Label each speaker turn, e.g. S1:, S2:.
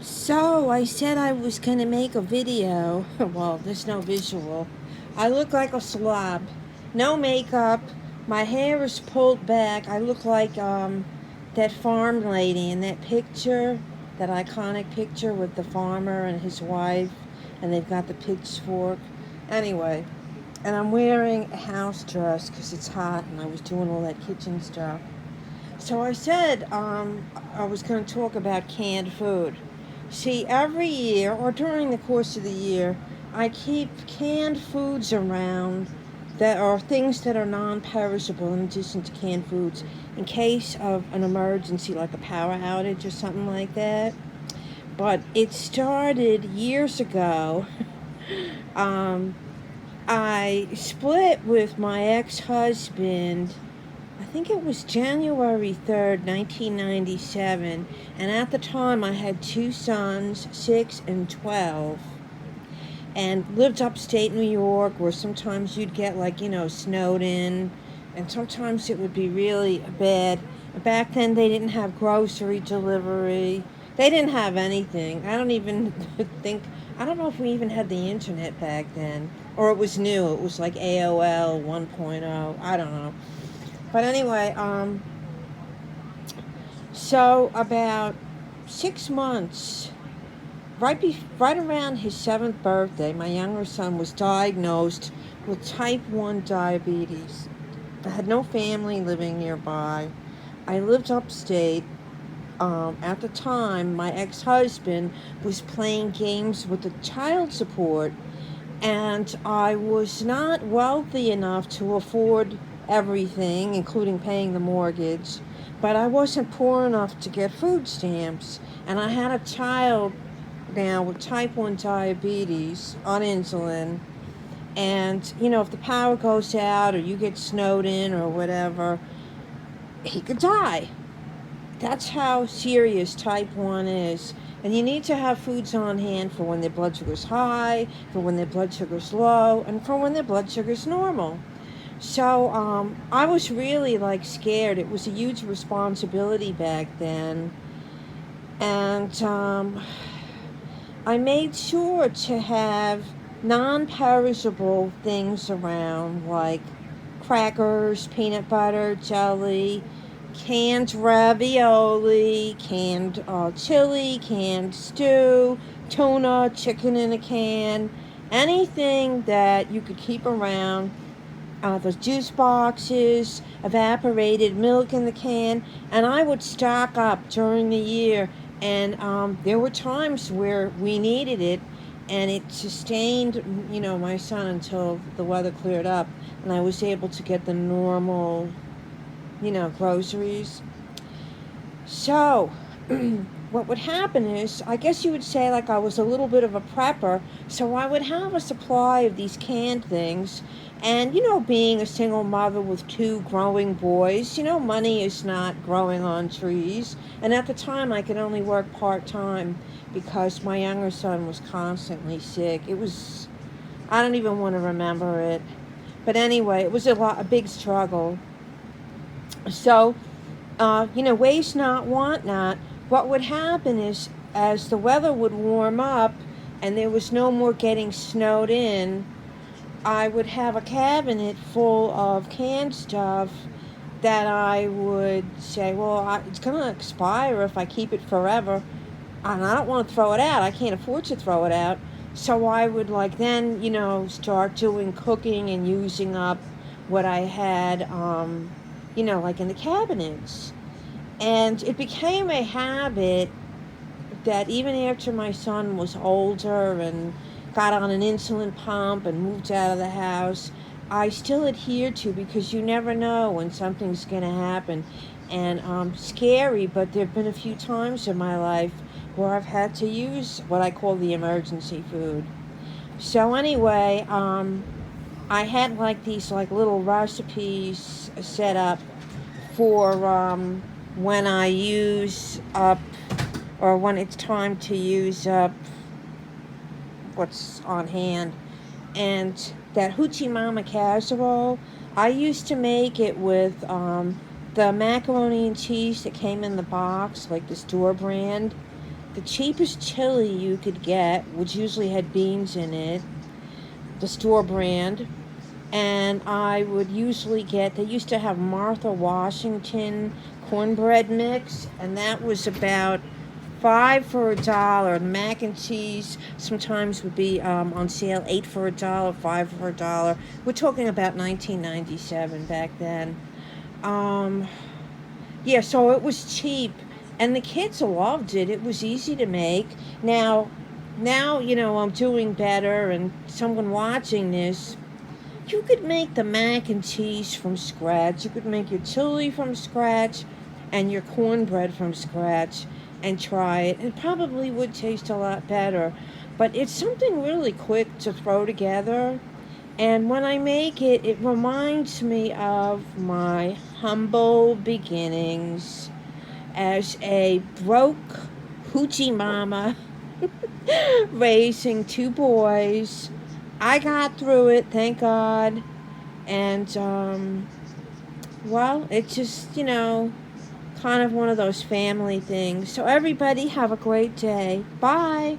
S1: So I said I was going to make a video. Well, there's no visual. I look like a slob. No makeup. My hair is pulled back. I look like that farm lady in that picture, that iconic picture with the farmer and his wife, and they've got the pitchfork. Anyway, and I'm wearing a house dress because it's hot and I was doing all that kitchen stuff. So I said I was going to talk about canned food. See, every year or during the course of the year, I keep canned foods around that are things that are non-perishable in addition to canned foods in case of an emergency like a power outage or something like that. But it started years ago. um, I split with my ex-husband. I think it was January 3rd, 1997, and at the time I had two sons, 6 and 12, and lived upstate New York, where sometimes you'd get snowed in, and sometimes it would be really bad. Back then they didn't have grocery delivery. They didn't have anything. I don't even I don't know if we even had the internet back then, or it was new. It was like AOL 1.0. I don't know. But anyway, so about 6 months, right around his 7th birthday, my younger son was diagnosed with type 1 diabetes. I had no family living nearby. I lived upstate. At the time, my ex-husband was playing games with the child support, and I was not wealthy enough to afford everything, including paying the mortgage, but I wasn't poor enough to get food stamps. And I had a child now with type 1 diabetes on insulin. And, if the power goes out or you get snowed in or whatever, he could die. That's how serious type 1 is. And you need to have foods on hand for when their blood sugar's high, for when their blood sugar's low, and for when their blood sugar's normal. So I was really scared. It was a huge responsibility back then. And I made sure to have non-perishable things around, like crackers, peanut butter, jelly, canned ravioli, canned chili, canned stew, tuna, chicken in a can, anything that you could keep around. Those juice boxes, evaporated milk in the can, and I would stock up during the year. And there were times where we needed it, and it sustained, my son until the weather cleared up, and I was able to get the normal, groceries. So, what would happen is, I guess you would say I was a little bit of a prepper, so I would have a supply of these canned things. And, being a single mother with two growing boys, money is not growing on trees. And at the time, I could only work part-time because my younger son was constantly sick. I don't even want to remember it. But anyway, it was a big struggle. So, waste not, want not. What would happen is, as the weather would warm up and there was no more getting snowed in, I would have a cabinet full of canned stuff that I would say, well, it's going to expire if I keep it forever, and I don't want to throw it out. I can't afford to throw it out. So I would then, start doing cooking and using up what I had, in the cabinets. And it became a habit that even after my son was older and got on an insulin pump and moved out of the house, I still adhere to, because you never know when something's going to happen. And scary, but there have been a few times in my life where I've had to use what I call the emergency food. So anyway, I had these little recipes set up for when I use up, or when it's time to use up what's on hand. And that Hoochie Mama casserole, I used to make it with the macaroni and cheese that came in the box, like the store brand. the cheapest chili you could get, which usually had beans in it, the store brand. And I would usually get, they used to have Martha Washington cornbread mix, and that was about 5 for $1. Mac and cheese sometimes would be on sale, 8 for $1, 5 for $1. We're talking about 1997 back then. Um, yeah, so it was cheap, and the kids loved it. It was easy to make. Now, I'm doing better, and someone watching this, you could make the mac and cheese from scratch. You could make your chili from scratch and your cornbread from scratch and try it. It probably would taste a lot better. But it's something really quick to throw together. And when I make it, it reminds me of my humble beginnings as a broke hoochie mama raising two boys. I got through it, thank God. And, well, it's just, kind of one of those family things. So, everybody, have a great day. Bye.